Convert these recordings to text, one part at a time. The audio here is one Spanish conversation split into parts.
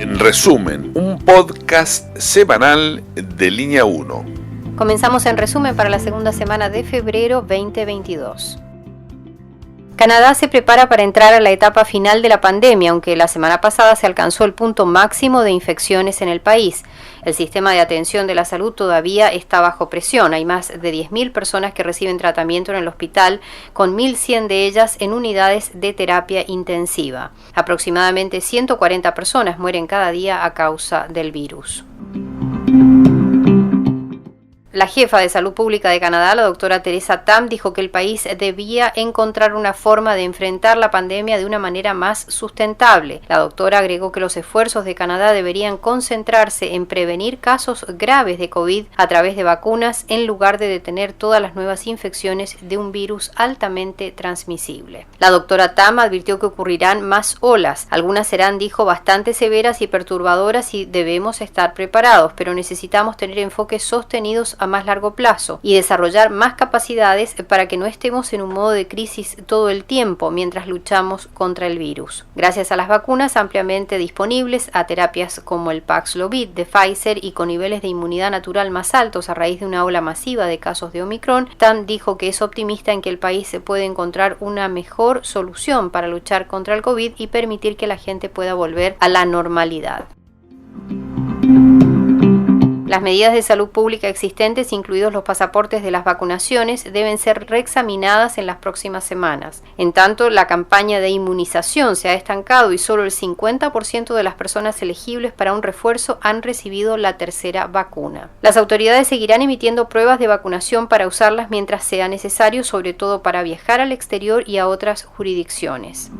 En resumen, un podcast semanal de Línea 1. Comenzamos en resumen para la segunda semana de febrero 2022. Canadá se prepara para entrar a la etapa final de la pandemia, aunque la semana pasada se alcanzó el punto máximo de infecciones en el país. El sistema de atención de la salud todavía está bajo presión. Hay más de 10.000 personas que reciben tratamiento en el hospital, con 1.100 de ellas en unidades de terapia intensiva. Aproximadamente 140 personas mueren cada día a causa del virus. La jefa de Salud Pública de Canadá, la doctora Theresa Tam, dijo que el país debía encontrar una forma de enfrentar la pandemia de una manera más sustentable. La doctora agregó que los esfuerzos de Canadá deberían concentrarse en prevenir casos graves de COVID a través de vacunas en lugar de detener todas las nuevas infecciones de un virus altamente transmisible. La doctora Tam advirtió que ocurrirán más olas. Algunas serán, dijo, bastante severas y perturbadoras y debemos estar preparados, pero necesitamos tener enfoques sostenidos a más largo plazo y desarrollar más capacidades para que no estemos en un modo de crisis todo el tiempo mientras luchamos contra el virus. Gracias a las vacunas ampliamente disponibles, a terapias como el Paxlovid de Pfizer y con niveles de inmunidad natural más altos a raíz de una ola masiva de casos de Omicron, Tam dijo que es optimista en que el país se puede encontrar una mejor solución para luchar contra el COVID y permitir que la gente pueda volver a la normalidad. Las medidas de salud pública existentes, incluidos los pasaportes de las vacunaciones, deben ser reexaminadas en las próximas semanas. En tanto, la campaña de inmunización se ha estancado y solo el 50% de las personas elegibles para un refuerzo han recibido la tercera vacuna. Las autoridades seguirán emitiendo pruebas de vacunación para usarlas mientras sea necesario, sobre todo para viajar al exterior y a otras jurisdicciones.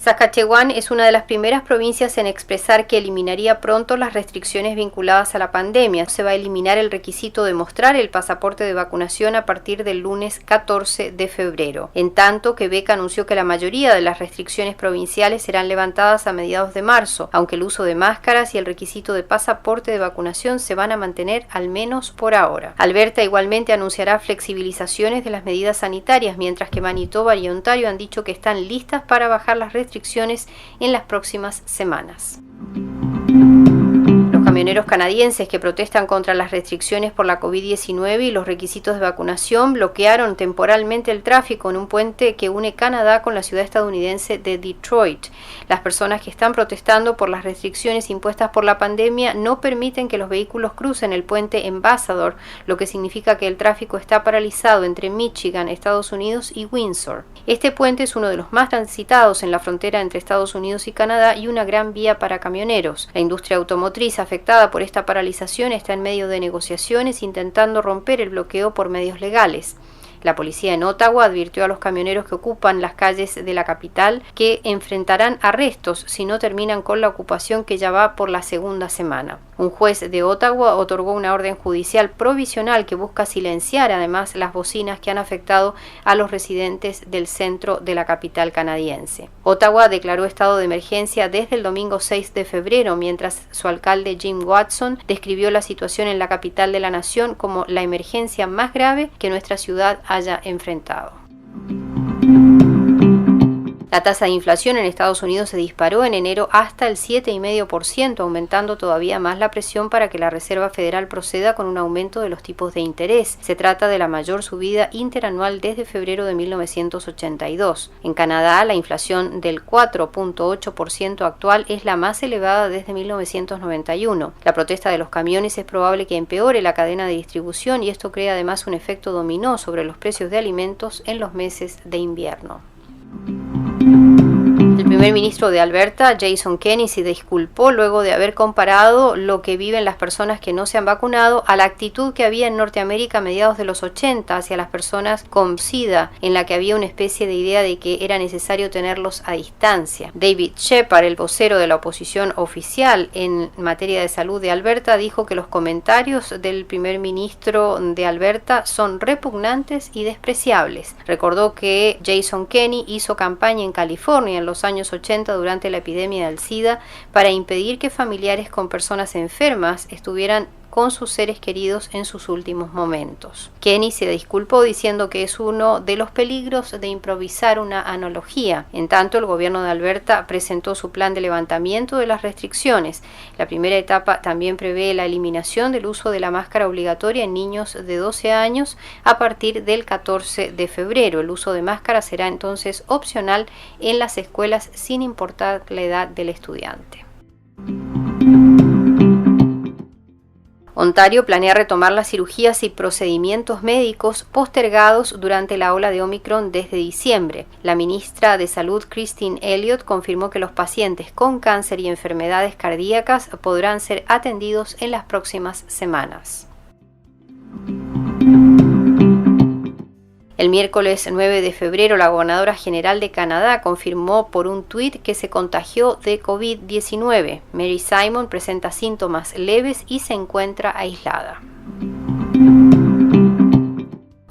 Saskatchewan es una de las primeras provincias en expresar que eliminaría pronto las restricciones vinculadas a la pandemia. Se va a eliminar el requisito de mostrar el pasaporte de vacunación a partir del lunes 14 de febrero. En tanto, Quebec anunció que la mayoría de las restricciones provinciales serán levantadas a mediados de marzo, aunque el uso de máscaras y el requisito de pasaporte de vacunación se van a mantener al menos por ahora. Alberta igualmente anunciará flexibilizaciones de las medidas sanitarias, mientras que Manitoba y Ontario han dicho que están listas para bajar las restricciones en las próximas semanas. Los camioneros canadienses que protestan contra las restricciones por la COVID-19 y los requisitos de vacunación bloquearon temporalmente el tráfico en un puente que une Canadá con la ciudad estadounidense de Detroit. Las personas que están protestando por las restricciones impuestas por la pandemia no permiten que los vehículos crucen el puente Ambassador, lo que significa que el tráfico está paralizado entre Michigan, Estados Unidos y Windsor. Este puente es uno de los más transitados en la frontera entre Estados Unidos y Canadá y una gran vía para camioneros. La industria automotriz afectada por esta paralización está en medio de negociaciones intentando romper el bloqueo por medios legales. La policía en Ottawa advirtió a los camioneros que ocupan las calles de la capital que enfrentarán arrestos si no terminan con la ocupación que ya va por la segunda semana. Un juez de Ottawa otorgó una orden judicial provisional que busca silenciar además las bocinas que han afectado a los residentes del centro de la capital canadiense. Ottawa declaró estado de emergencia desde el domingo 6 de febrero, mientras su alcalde Jim Watson describió la situación en la capital de la nación como la emergencia más grave que nuestra ciudad haya enfrentado. La tasa de inflación en Estados Unidos se disparó en enero hasta el 7,5%, aumentando todavía más la presión para que la Reserva Federal proceda con un aumento de los tipos de interés. Se trata de la mayor subida interanual desde febrero de 1982. En Canadá, la inflación del 4,8% actual es la más elevada desde 1991. La protesta de los camiones es probable que empeore la cadena de distribución y esto crea además un efecto dominó sobre los precios de alimentos en los meses de invierno. El primer ministro de Alberta, Jason Kenney, se disculpó luego de haber comparado lo que viven las personas que no se han vacunado a la actitud que había en Norteamérica a mediados de los 80 hacia las personas con SIDA, en la que había una especie de idea de que era necesario tenerlos a distancia. David Shepard, el vocero de la oposición oficial en materia de salud de Alberta, dijo que los comentarios del primer ministro de Alberta son repugnantes y despreciables. Recordó que Jason Kenney hizo campaña en California en los años 80 durante la epidemia del SIDA para impedir que familiares con personas enfermas estuvieran con sus seres queridos en sus últimos momentos. Kenny se disculpó diciendo que es uno de los peligros de improvisar una analogía. En tanto, el gobierno de Alberta presentó su plan de levantamiento de las restricciones. La primera etapa también prevé la eliminación del uso de la máscara obligatoria en niños de 12 años a partir del 14 de febrero. El uso de máscara será entonces opcional en las escuelas sin importar la edad del estudiante. Ontario planea retomar las cirugías y procedimientos médicos postergados durante la ola de Omicron desde diciembre. La ministra de Salud, Christine Elliott, confirmó que los pacientes con cáncer y enfermedades cardíacas podrán ser atendidos en las próximas semanas. El miércoles 9 de febrero, la gobernadora general de Canadá confirmó por un tuit que se contagió de COVID-19. Mary Simon presenta síntomas leves y se encuentra aislada.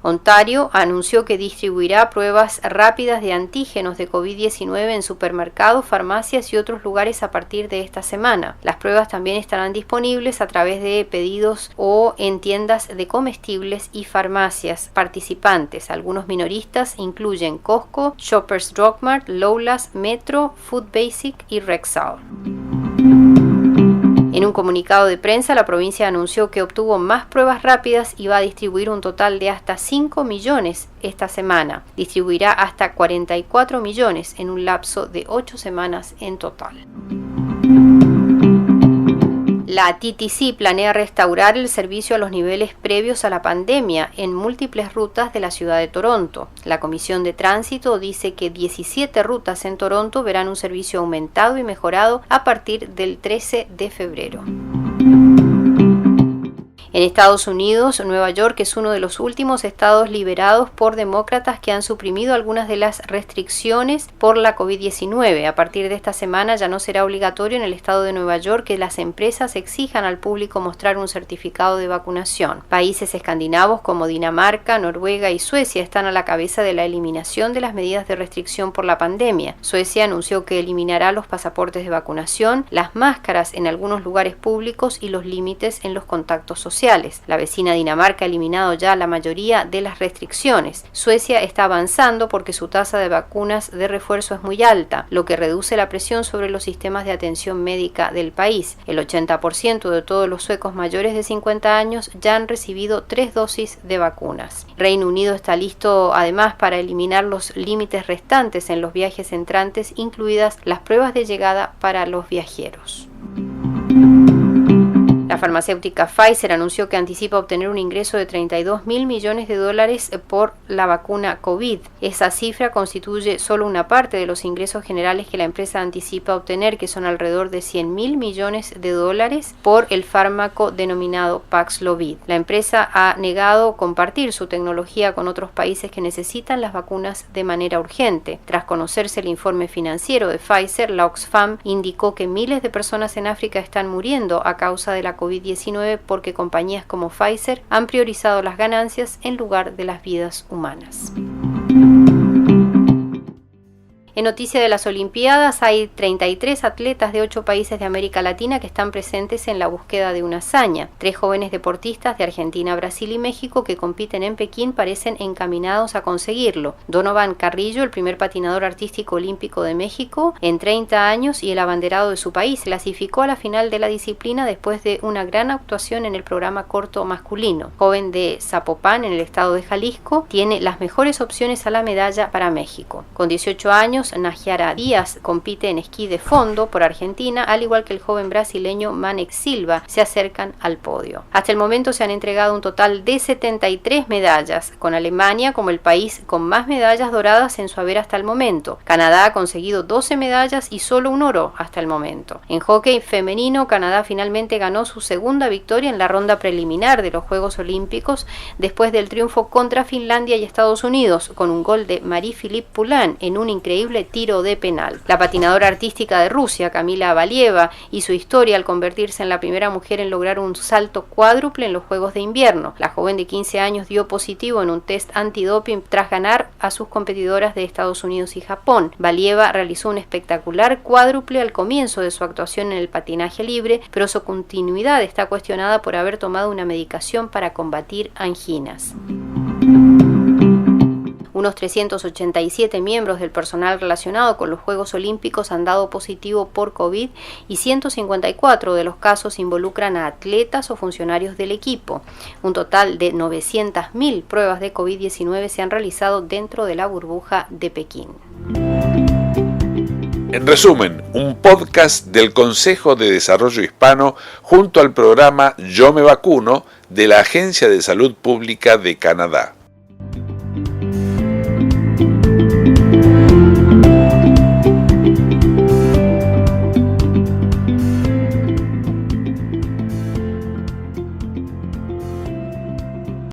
Ontario anunció que distribuirá pruebas rápidas de antígenos de COVID-19 en supermercados, farmacias y otros lugares a partir de esta semana. Las pruebas también estarán disponibles a través de pedidos o en tiendas de comestibles y farmacias participantes. Algunos minoristas incluyen Costco, Shoppers Drug Mart, Lowlas, Metro, Food Basic y Rexall. En un comunicado de prensa, la provincia anunció que obtuvo más pruebas rápidas y va a distribuir un total de hasta 5 millones esta semana. Distribuirá hasta 44 millones en un lapso de 8 semanas en total. La TTC planea restaurar el servicio a los niveles previos a la pandemia en múltiples rutas de la ciudad de Toronto. La Comisión de Tránsito dice que 17 rutas en Toronto verán un servicio aumentado y mejorado a partir del 13 de febrero. En Estados Unidos, Nueva York es uno de los últimos estados liberados por demócratas que han suprimido algunas de las restricciones por la COVID-19. A partir de esta semana ya no será obligatorio en el estado de Nueva York que las empresas exijan al público mostrar un certificado de vacunación. Países escandinavos como Dinamarca, Noruega y Suecia están a la cabeza de la eliminación de las medidas de restricción por la pandemia. Suecia anunció que eliminará los pasaportes de vacunación, las máscaras en algunos lugares públicos y los límites en los contactos sociales. La vecina Dinamarca ha eliminado ya la mayoría de las restricciones. Suecia está avanzando porque su tasa de vacunas de refuerzo es muy alta, lo que reduce la presión sobre los sistemas de atención médica del país. El 80% de todos los suecos mayores de 50 años ya han recibido 3 dosis de vacunas. Reino Unido está listo además para eliminar los límites restantes en los viajes entrantes, incluidas las pruebas de llegada para los viajeros. La farmacéutica Pfizer anunció que anticipa obtener un ingreso de $32.000 millones por la vacuna COVID. Esa cifra constituye solo una parte de los ingresos generales que la empresa anticipa obtener, que son alrededor de $100.000 millones por el fármaco denominado Paxlovid. La empresa ha negado compartir su tecnología con otros países que necesitan las vacunas de manera urgente. Tras conocerse el informe financiero de Pfizer, la Oxfam indicó que miles de personas en África están muriendo a causa de la COVID-19 porque compañías como Pfizer han priorizado las ganancias en lugar de las vidas humanas. En noticia de las Olimpiadas, hay 33 atletas de 8 países de América Latina que están presentes en la búsqueda de una hazaña. 3 jóvenes deportistas de Argentina, Brasil y México que compiten en Pekín parecen encaminados a conseguirlo. Donovan Carrillo, el primer patinador artístico olímpico de México en 30 años y el abanderado de su país, clasificó a la final de la disciplina después de una gran actuación en el programa corto masculino. Joven de Zapopan, en el estado de Jalisco, tiene las mejores opciones a la medalla para México. Con 18 años, Najara Díaz compite en esquí de fondo por Argentina, al igual que el joven brasileño Manek Silva, se acercan al podio. Hasta el momento se han entregado un total de 73 medallas, con Alemania como el país con más medallas doradas en su haber hasta el momento. Canadá ha conseguido 12 medallas y solo un oro hasta el momento. En hockey femenino, Canadá finalmente ganó su segunda victoria en la ronda preliminar de los Juegos Olímpicos después del triunfo contra Finlandia y Estados Unidos, con un gol de Marie-Philippe Poulin en un increíble posible tiro de penal. La patinadora artística de Rusia, Kamila Valieva, hizo historia al convertirse en la primera mujer en lograr un salto cuádruple en los Juegos de Invierno. La joven de 15 años dio positivo en un test antidoping tras ganar a sus competidoras de Estados Unidos y Japón. Valieva realizó un espectacular cuádruple al comienzo de su actuación en el patinaje libre, pero su continuidad está cuestionada por haber tomado una medicación para combatir anginas. Unos 387 miembros del personal relacionado con los Juegos Olímpicos han dado positivo por COVID y 154 de los casos involucran a atletas o funcionarios del equipo. Un total de 900.000 pruebas de COVID-19 se han realizado dentro de la burbuja de Pekín. En resumen, un podcast del Consejo de Desarrollo Hispano junto al programa Yo me vacuno de la Agencia de Salud Pública de Canadá.